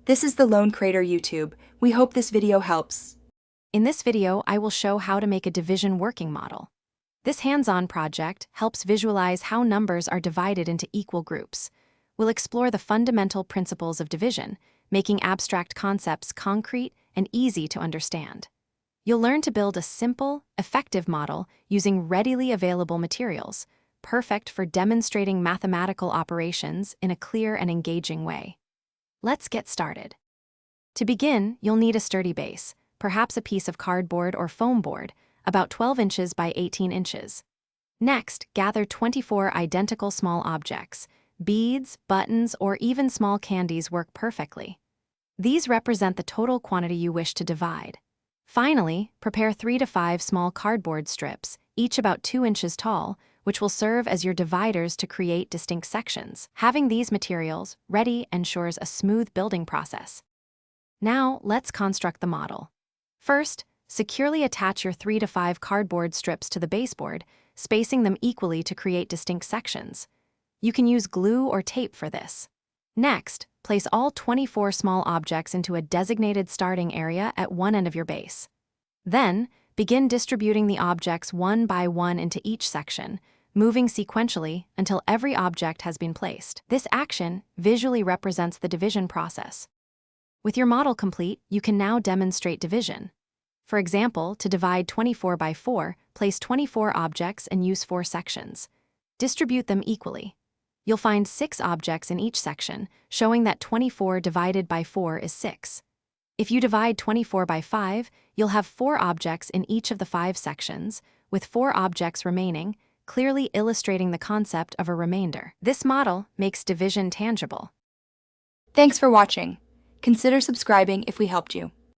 This is the Lone Crater YouTube. We hope this video helps. In this video, I will show how to make a division working model. This hands-on project helps visualize how numbers are divided into equal groups. We'll explore the fundamental principles of division, making abstract concepts concrete and easy to understand. You'll learn to build a simple, effective model using readily available materials, perfect for demonstrating mathematical operations in a clear and engaging way. Let's get started. To begin, you'll need a sturdy base, perhaps a piece of cardboard or foam board, about 12 inches by 18 inches. Next, gather 24 identical small objects. Beads, buttons, or even small candies work perfectly. These represent the total quantity you wish to divide. Finally, prepare 3 to 5 small cardboard strips, each about 2 inches tall, which will serve as your dividers to create distinct sections. Having these materials ready ensures a smooth building process. Now, let's construct the model. First, securely attach your 3 to 5 cardboard strips to the baseboard, spacing them equally to create distinct sections. You can use glue or tape for this. Next, place all 24 small objects into a designated starting area at one end of your base. Then, begin distributing the objects one by one into each section, moving sequentially until every object has been placed. This action visually represents the division process. With your model complete, you can now demonstrate division. For example, to divide 24 by 4, place 24 objects and use 4 sections. Distribute them equally. You'll find 6 objects in each section, showing that 24 divided by 4 is 6. If you divide 24 by 5, you'll have 4 objects in each of the 5 sections, with 4 objects remaining, clearly illustrating the concept of a remainder. This model makes division tangible. Thanks for watching. Consider subscribing if we helped you.